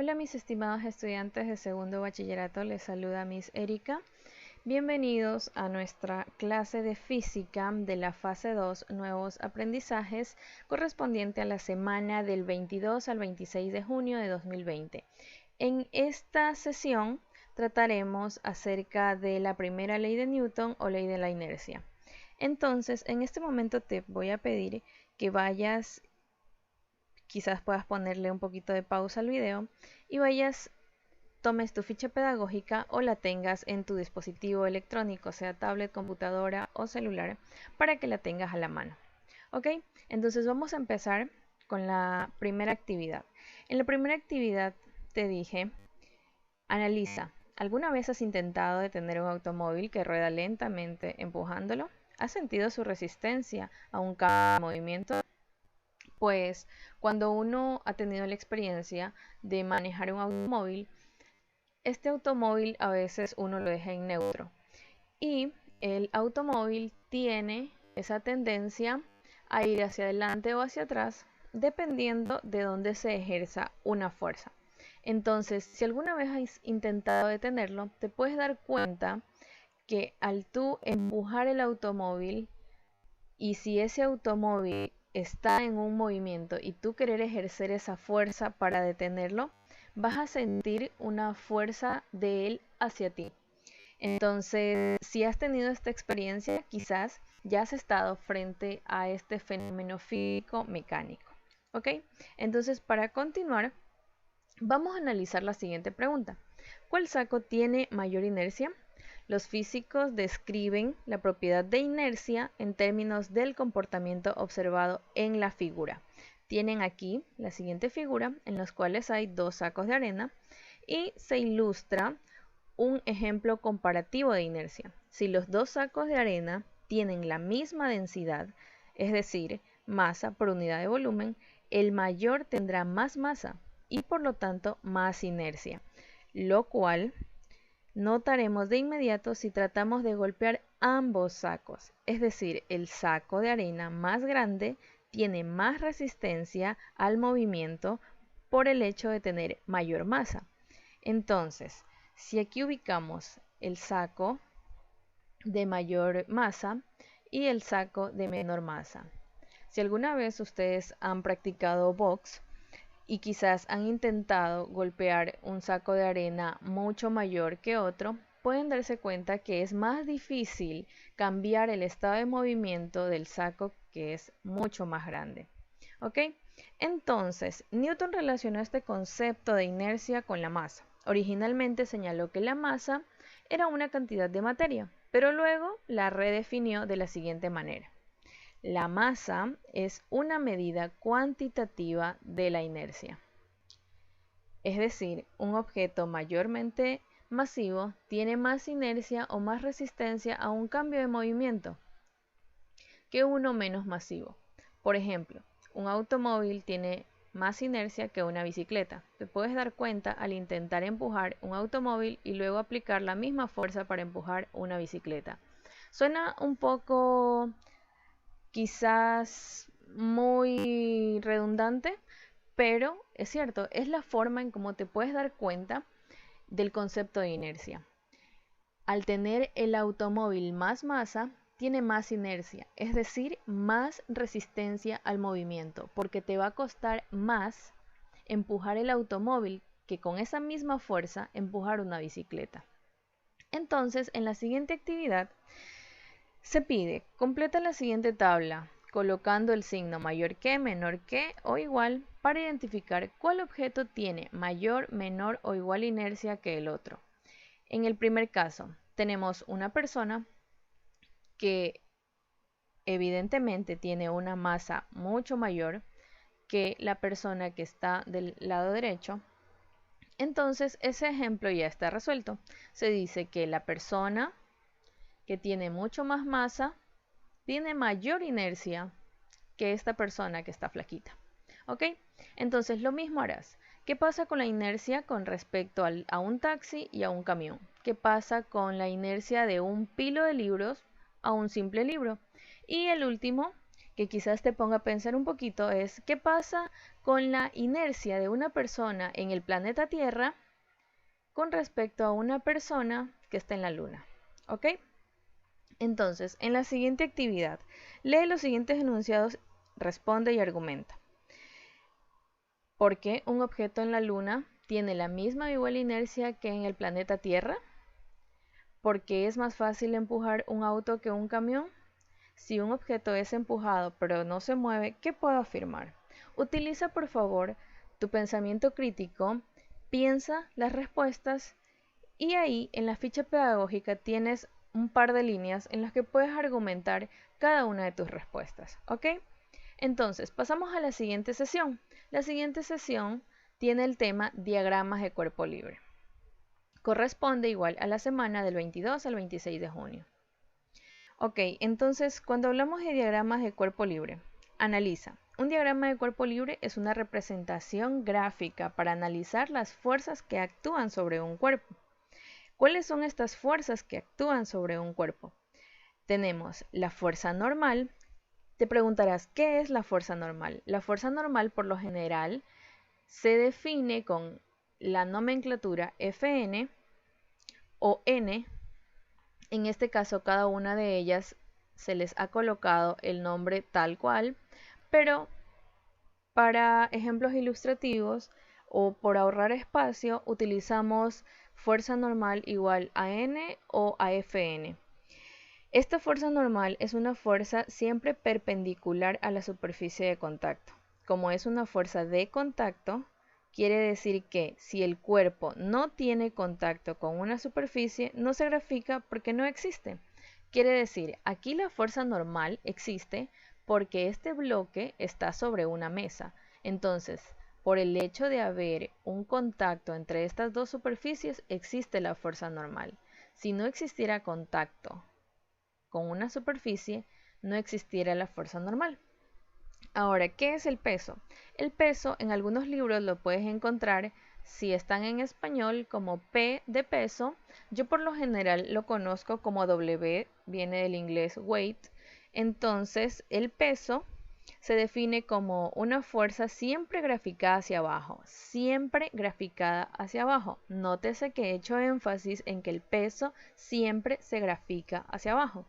Hola mis estimados estudiantes de segundo bachillerato, les saluda Miss Erika. Bienvenidos a nuestra clase de física de la fase 2, nuevos aprendizajes, correspondiente a la semana del 22 al 26 de junio de 2020. En esta sesión trataremos acerca de la primera ley de Newton o ley de la inercia. Entonces, en este momento te voy a pedir que vayas, quizás puedas ponerle un poquito de pausa al video y tomes tu ficha pedagógica o la tengas en tu dispositivo electrónico, sea tablet, computadora o celular, para que la tengas a la mano. ¿Ok? Entonces vamos a empezar con la primera actividad. En la primera actividad te dije, analiza, ¿alguna vez has intentado detener un automóvil que rueda lentamente empujándolo? ¿Has sentido su resistencia a un cambio de movimiento? Pues cuando uno ha tenido la experiencia de manejar un automóvil, este automóvil a veces uno lo deja en neutro y el automóvil tiene esa tendencia a ir hacia adelante o hacia atrás dependiendo de dónde se ejerza una fuerza. Entonces, si alguna vez has intentado detenerlo, te puedes dar cuenta que al tú empujar el automóvil y si ese automóvil está en un movimiento y tú querer ejercer esa fuerza para detenerlo, vas a sentir una fuerza de él hacia ti. Entonces, si has tenido esta experiencia, quizás ya has estado frente a este fenómeno físico mecánico. ¿Ok? Entonces, para continuar, vamos a analizar la siguiente pregunta. ¿Cuál saco tiene mayor inercia? Los físicos describen la propiedad de inercia en términos del comportamiento observado en la figura. Tienen aquí la siguiente figura en las cuales hay dos sacos de arena y se ilustra un ejemplo comparativo de inercia. Si los dos sacos de arena tienen la misma densidad, es decir, masa por unidad de volumen, el mayor tendrá más masa y por lo tanto más inercia, lo cual notaremos de inmediato si tratamos de golpear ambos sacos, es decir, el saco de arena más grande tiene más resistencia al movimiento por el hecho de tener mayor masa. Entonces, si aquí ubicamos el saco de mayor masa y el saco de menor masa. Si alguna vez ustedes han practicado box y quizás han intentado golpear un saco de arena mucho mayor que otro, pueden darse cuenta que es más difícil cambiar el estado de movimiento del saco que es mucho más grande. ¿Ok? Entonces, Newton relacionó este concepto de inercia con la masa. Originalmente señaló que la masa era una cantidad de materia, pero luego la redefinió de la siguiente manera. La masa es una medida cuantitativa de la inercia. Es decir, un objeto mayormente masivo tiene más inercia o más resistencia a un cambio de movimiento que uno menos masivo. Por ejemplo, un automóvil tiene más inercia que una bicicleta. Te puedes dar cuenta al intentar empujar un automóvil y luego aplicar la misma fuerza para empujar una bicicleta. Suena un poco quizás muy redundante, pero es cierto, es la forma en cómo te puedes dar cuenta del concepto de inercia. Al tener el automóvil más masa, tiene más inercia, es decir, más resistencia al movimiento, porque te va a costar más empujar el automóvil que con esa misma fuerza empujar una bicicleta. Entonces, en la siguiente actividad, se pide, completa la siguiente tabla, colocando el signo mayor que, menor que o igual para identificar cuál objeto tiene mayor, menor o igual inercia que el otro. En el primer caso, tenemos una persona que evidentemente tiene una masa mucho mayor que la persona que está del lado derecho. Entonces, ese ejemplo ya está resuelto. Se dice que la persona que tiene mucho más masa tiene mayor inercia que esta persona que está flaquita. ¿Ok? Entonces lo mismo harás. ¿Qué pasa con la inercia con respecto a un taxi y a un camión? ¿Qué pasa con la inercia de un pilo de libros a un simple libro? Y el último, que quizás te ponga a pensar un poquito es ¿qué pasa con la inercia de una persona en el planeta Tierra con respecto a una persona que está en la Luna? ¿Ok? Entonces, en la siguiente actividad, lee los siguientes enunciados, responde y argumenta. ¿Por qué un objeto en la Luna tiene la misma o igual inercia que en el planeta Tierra? ¿Por qué es más fácil empujar un auto que un camión? Si un objeto es empujado pero no se mueve, ¿qué puedo afirmar? Utiliza por favor tu pensamiento crítico, piensa las respuestas y ahí en la ficha pedagógica tienes un par de líneas en las que puedes argumentar cada una de tus respuestas, ¿ok? Entonces, pasamos a la siguiente sesión. La siguiente sesión tiene el tema diagramas de cuerpo libre. Corresponde igual a la semana del 22 al 26 de junio. Ok, entonces cuando hablamos de diagramas de cuerpo libre, analiza. Un diagrama de cuerpo libre es una representación gráfica para analizar las fuerzas que actúan sobre un cuerpo. ¿Cuáles son estas fuerzas que actúan sobre un cuerpo? Tenemos la fuerza normal. Te preguntarás, ¿qué es la fuerza normal? La fuerza normal, por lo general, se define con la nomenclatura Fn o N. En este caso, cada una de ellas se les ha colocado el nombre tal cual, pero para ejemplos ilustrativos o por ahorrar espacio, utilizamos fuerza normal igual a N o a Fn. Esta fuerza normal es una fuerza siempre perpendicular a la superficie de contacto. Como es una fuerza de contacto, quiere decir que si el cuerpo no tiene contacto con una superficie, no se grafica porque no existe. Quiere decir, aquí la fuerza normal existe porque este bloque está sobre una mesa. Entonces, por el hecho de haber un contacto entre estas dos superficies, existe la fuerza normal. Si no existiera contacto con una superficie, no existiera la fuerza normal. Ahora, ¿qué es el peso? El peso en algunos libros lo puedes encontrar, si están en español, como P de peso. Yo por lo general lo conozco como W, viene del inglés weight. Entonces, el peso se define como una fuerza siempre graficada hacia abajo, siempre graficada hacia abajo. Nótese que he hecho énfasis en que el peso siempre se grafica hacia abajo.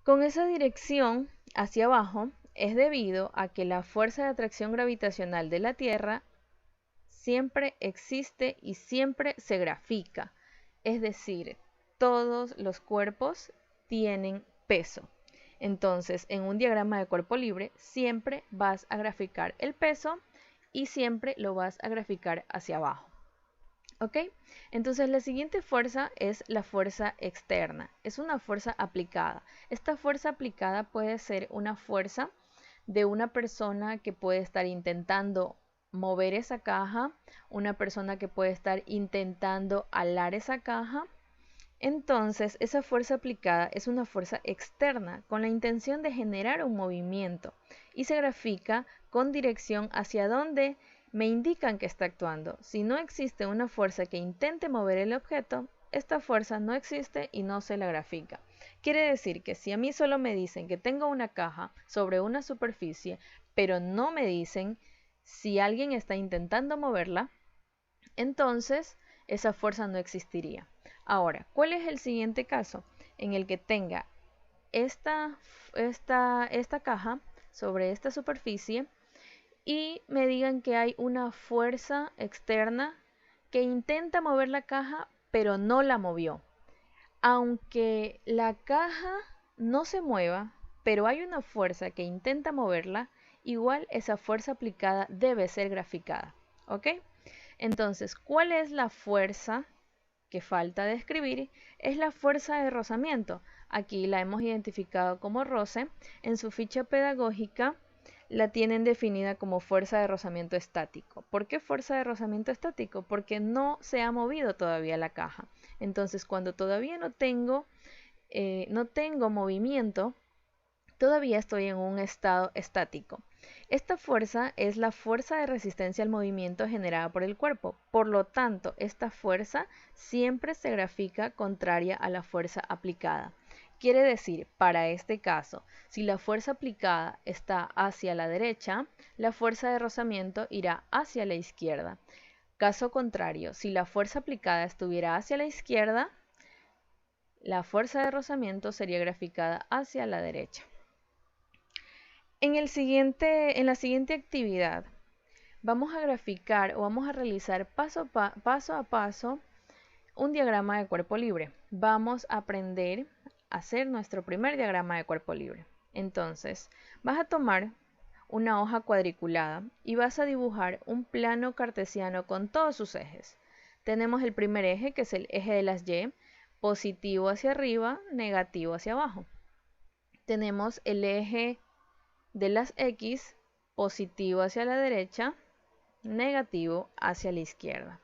Con esa dirección hacia abajo es debido a que la fuerza de atracción gravitacional de la Tierra siempre existe y siempre se grafica. Es decir, todos los cuerpos tienen peso. Entonces, en un diagrama de cuerpo libre siempre vas a graficar el peso y siempre lo vas a graficar hacia abajo. ¿Ok? Entonces la siguiente fuerza es la fuerza externa. Es una fuerza aplicada. Esta fuerza aplicada puede ser una fuerza de una persona que puede estar intentando mover esa caja, una persona que puede estar intentando alar esa caja. Entonces esa fuerza aplicada es una fuerza externa con la intención de generar un movimiento y se grafica con dirección hacia donde me indican que está actuando. Si no existe una fuerza que intente mover el objeto, esta fuerza no existe y no se la grafica. Quiere decir que si a mí solo me dicen que tengo una caja sobre una superficie, pero no me dicen si alguien está intentando moverla, entonces esa fuerza no existiría. Ahora, ¿cuál es el siguiente caso? En el que tenga esta caja sobre esta superficie y me digan que hay una fuerza externa que intenta mover la caja, pero no la movió. Aunque la caja no se mueva, pero hay una fuerza que intenta moverla, igual esa fuerza aplicada debe ser graficada. ¿Ok? Entonces, ¿cuál es la fuerza que falta describir? Es la fuerza de rozamiento. Aquí la hemos identificado como roce. En su ficha pedagógica la tienen definida como fuerza de rozamiento estático. ¿Por qué fuerza de rozamiento estático? Porque no se ha movido todavía la caja. Entonces, cuando todavía no tengo movimiento, todavía estoy en un estado estático. Esta fuerza es la fuerza de resistencia al movimiento generada por el cuerpo. Por lo tanto, esta fuerza siempre se grafica contraria a la fuerza aplicada. Quiere decir, para este caso, si la fuerza aplicada está hacia la derecha, la fuerza de rozamiento irá hacia la izquierda. Caso contrario, si la fuerza aplicada estuviera hacia la izquierda, la fuerza de rozamiento sería graficada hacia la derecha. En la siguiente actividad, vamos a graficar o vamos a realizar paso a paso un diagrama de cuerpo libre. Vamos a aprender a hacer nuestro primer diagrama de cuerpo libre. Entonces, vas a tomar una hoja cuadriculada y vas a dibujar un plano cartesiano con todos sus ejes. Tenemos el primer eje, que es el eje de las Y, positivo hacia arriba, negativo hacia abajo. Tenemos el eje de las X, positivo hacia la derecha, negativo hacia la izquierda.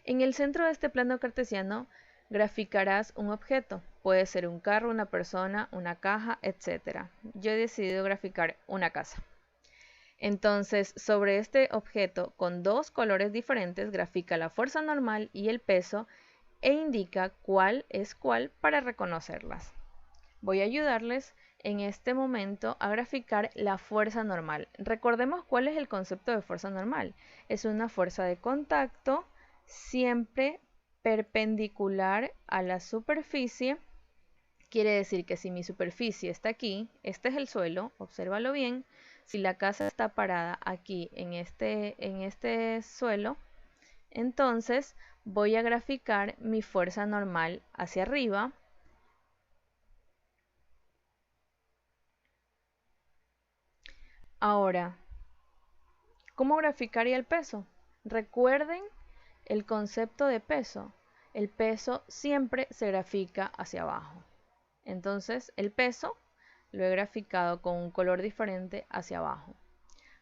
En el centro de este plano cartesiano graficarás un objeto. Puede ser un carro, una persona, una caja, etc. Yo he decidido graficar una casa. Entonces, sobre este objeto con dos colores diferentes, grafica la fuerza normal y el peso e indica cuál es cuál para reconocerlas. Voy a ayudarles en este momento a graficar la fuerza normal. Recordemos cuál es el concepto de fuerza normal. Es una fuerza de contacto siempre perpendicular a la superficie. Quiere decir que si mi superficie está aquí, este es el suelo, obsérvalo bien. Si la casa está parada aquí en este suelo, entonces voy a graficar mi fuerza normal hacia arriba. Ahora, ¿cómo graficaría el peso? Recuerden el concepto de peso. El peso siempre se grafica hacia abajo. Entonces, el peso lo he graficado con un color diferente hacia abajo.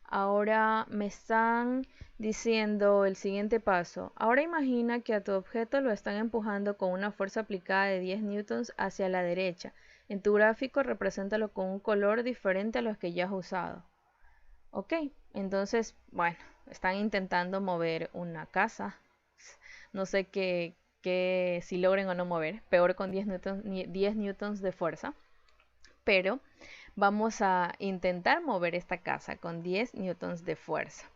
Ahora me están diciendo el siguiente paso. Ahora imagina que a tu objeto lo están empujando con una fuerza aplicada de 10 newtons hacia la derecha. En tu gráfico represéntalo con un color diferente a los que ya has usado. Ok, entonces, bueno, están intentando mover una casa. No sé si logren o no mover. Peor con 10 newtons de fuerza. Pero vamos a intentar mover esta casa con 10 newtons de fuerza.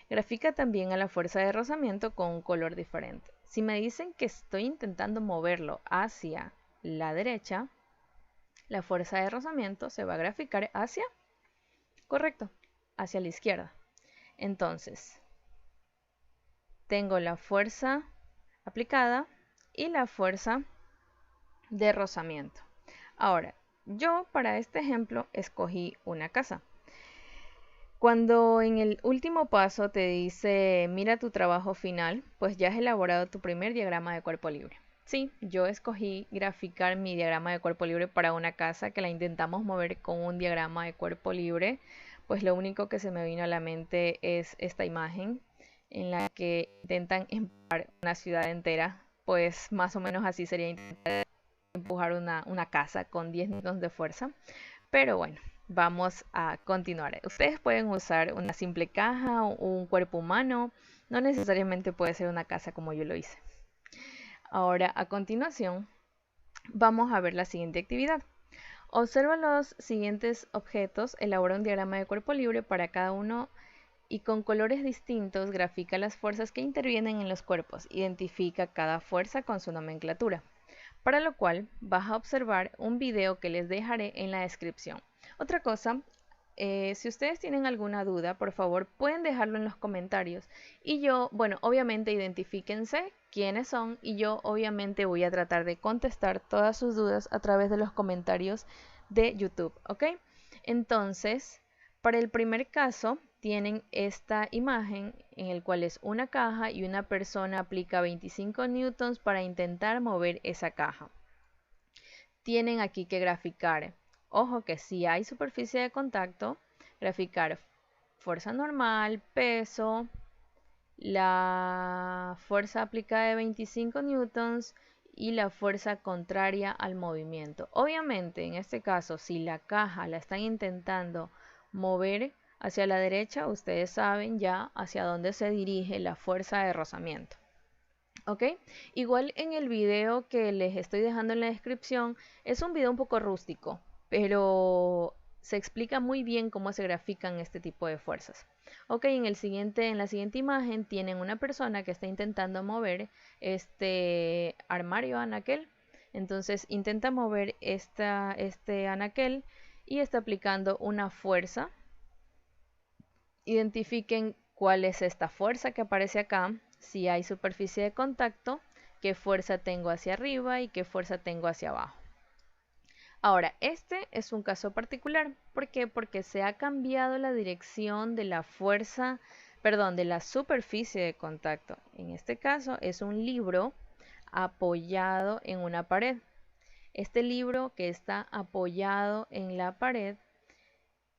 Grafica también a la fuerza de rozamiento con un color diferente. Si me dicen que estoy intentando moverlo hacia la derecha, la fuerza de rozamiento se va a graficar hacia, correcto, hacia la izquierda. Entonces, tengo la fuerza aplicada y la fuerza de rozamiento. Ahora, yo para este ejemplo escogí una casa. Cuando en el último paso te dice mira tu trabajo final, pues ya has elaborado tu primer diagrama de cuerpo libre. Sí, yo escogí graficar mi diagrama de cuerpo libre para una casa que la intentamos mover con un diagrama de cuerpo libre. Pues lo único que se me vino a la mente es esta imagen en la que intentan empujar una ciudad entera. Pues más o menos así sería intentar empujar una casa con 10 newtons de fuerza. Pero bueno, vamos a continuar. Ustedes pueden usar una simple caja o un cuerpo humano. No necesariamente puede ser una casa como yo lo hice. Ahora, a continuación, vamos a ver la siguiente actividad. Observa los siguientes objetos, elabora un diagrama de cuerpo libre para cada uno y con colores distintos grafica las fuerzas que intervienen en los cuerpos. Identifica cada fuerza con su nomenclatura. Para lo cual vas a observar un video que les dejaré en la descripción. Otra cosa, si ustedes tienen alguna duda, por favor pueden dejarlo en los comentarios y yo, bueno, obviamente identifíquense quiénes son y yo obviamente voy a tratar de contestar todas sus dudas a través de los comentarios de YouTube, ¿ok? Entonces, para el primer caso tienen esta imagen en el cual es una caja y una persona aplica 25 newtons para intentar mover esa caja. Tienen aquí que graficar, ojo que si hay superficie de contacto, graficar fuerza normal, peso, la fuerza aplicada de 25 newtons y la fuerza contraria al movimiento. Obviamente, en este caso, si la caja la están intentando mover hacia la derecha, ustedes saben ya hacia dónde se dirige la fuerza de rozamiento. ¿Ok? Igual en el video que les estoy dejando en la descripción, es un video un poco rústico, pero se explica muy bien cómo se grafican este tipo de fuerzas. Ok, en la siguiente imagen tienen una persona que está intentando mover este armario anaquel. Entonces intenta mover este anaquel y está aplicando una fuerza. Identifiquen cuál es esta fuerza que aparece acá, si hay superficie de contacto, qué fuerza tengo hacia arriba y qué fuerza tengo hacia abajo. Ahora, este es un caso particular. ¿Por qué? Porque se ha cambiado la dirección de la fuerza, perdón, de la superficie de contacto. En este caso es un libro apoyado en una pared. Este libro que está apoyado en la pared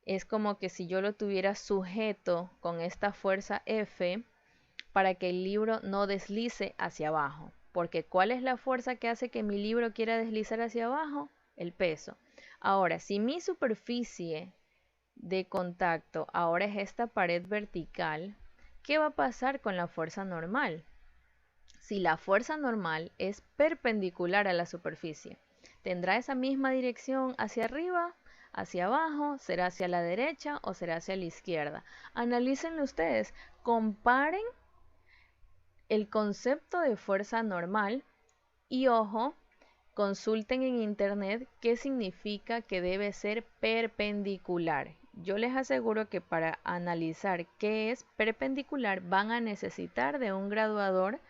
es como que si yo lo tuviera sujeto con esta fuerza F para que el libro no deslice hacia abajo. Porque ¿cuál es la fuerza que hace que mi libro quiera deslizar hacia abajo? El peso. Ahora, si mi superficie de contacto ahora es esta pared vertical, ¿qué va a pasar con la fuerza normal? Si la fuerza normal es perpendicular a la superficie, ¿tendrá esa misma dirección hacia arriba, hacia abajo, será hacia la derecha o será hacia la izquierda? Analícenlo ustedes, comparen el concepto de fuerza normal y ojo, consulten en internet qué significa que debe ser perpendicular. Yo les aseguro que para analizar qué es perpendicular van a necesitar de un graduador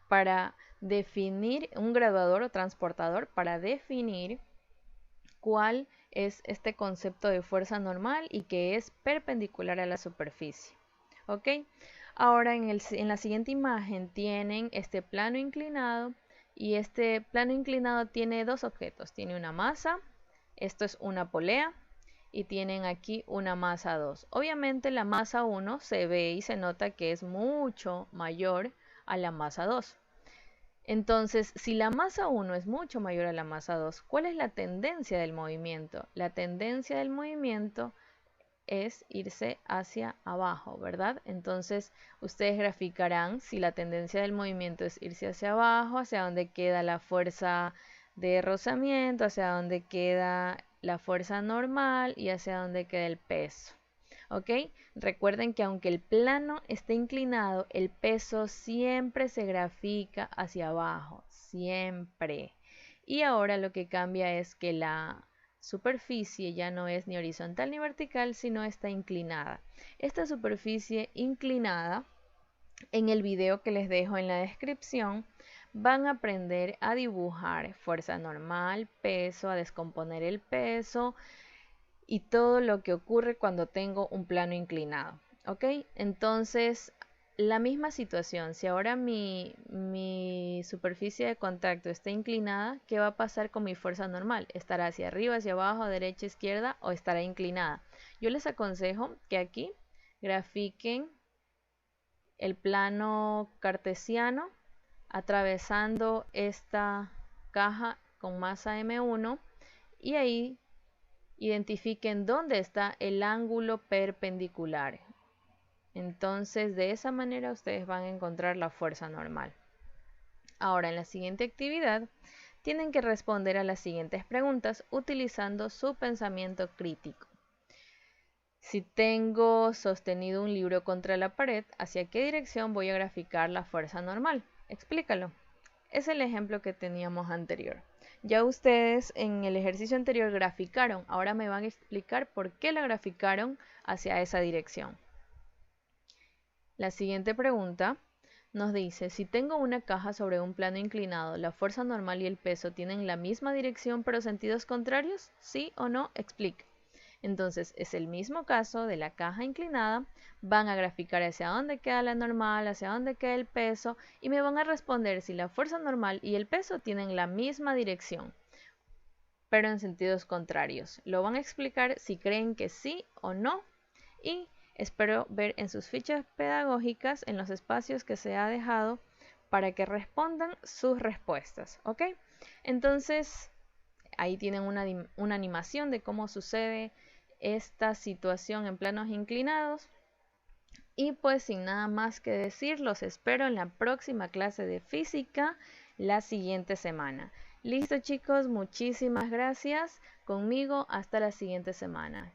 para definir, un graduador o transportador para definir cuál es este concepto de fuerza normal y que es perpendicular a la superficie. ¿Ok? Ahora en la siguiente imagen tienen este plano inclinado y este plano inclinado tiene dos objetos. Tiene una masa, esto es una polea y tienen aquí una masa 2. Obviamente la masa 1 se ve y se nota que es mucho mayor a la masa 2. Entonces, si la masa 1 es mucho mayor a la masa 2, ¿cuál es la tendencia del movimiento? La tendencia del movimiento es irse hacia abajo, ¿verdad? Entonces, ustedes graficarán si la tendencia del movimiento es irse hacia abajo, hacia donde queda la fuerza de rozamiento, hacia donde queda la fuerza normal y hacia donde queda el peso. ¿Ok? Recuerden que aunque el plano esté inclinado, el peso siempre se grafica hacia abajo, siempre. Y ahora lo que cambia es que la superficie ya no es ni horizontal ni vertical, sino está inclinada. Esta superficie inclinada, en el video que les dejo en la descripción, van a aprender a dibujar fuerza normal, peso, a descomponer el peso, y todo lo que ocurre cuando tengo un plano inclinado. ¿Ok? Entonces, la misma situación, si ahora mi superficie de contacto está inclinada, ¿qué va a pasar con mi fuerza normal? ¿Estará hacia arriba, hacia abajo, derecha, izquierda o estará inclinada? Yo les aconsejo que aquí grafiquen el plano cartesiano atravesando esta caja con masa M1 y ahí identifiquen dónde está el ángulo perpendicular. Entonces, de esa manera ustedes van a encontrar la fuerza normal. Ahora, en la siguiente actividad, tienen que responder a las siguientes preguntas utilizando su pensamiento crítico. Si tengo sostenido un libro contra la pared, ¿hacia qué dirección voy a graficar la fuerza normal? Explícalo. Es el ejemplo que teníamos anterior. Ya ustedes en el ejercicio anterior graficaron, ahora me van a explicar por qué la graficaron hacia esa dirección. La siguiente pregunta nos dice, si tengo una caja sobre un plano inclinado, ¿la fuerza normal y el peso tienen la misma dirección pero sentidos contrarios? ¿Sí o no? Explica. Entonces es el mismo caso de la caja inclinada, van a graficar hacia dónde queda la normal, hacia dónde queda el peso y me van a responder si la fuerza normal y el peso tienen la misma dirección, pero en sentidos contrarios. Lo van a explicar si creen que sí o no y espero ver en sus fichas pedagógicas, en los espacios que se ha dejado, para que respondan sus respuestas, ¿ok? Entonces ahí tienen una animación de cómo sucede esta situación en planos inclinados Y pues sin nada más que decir, los espero en la próxima clase de física la siguiente semana. Listo chicos, muchísimas gracias. Conmigo hasta la siguiente semana.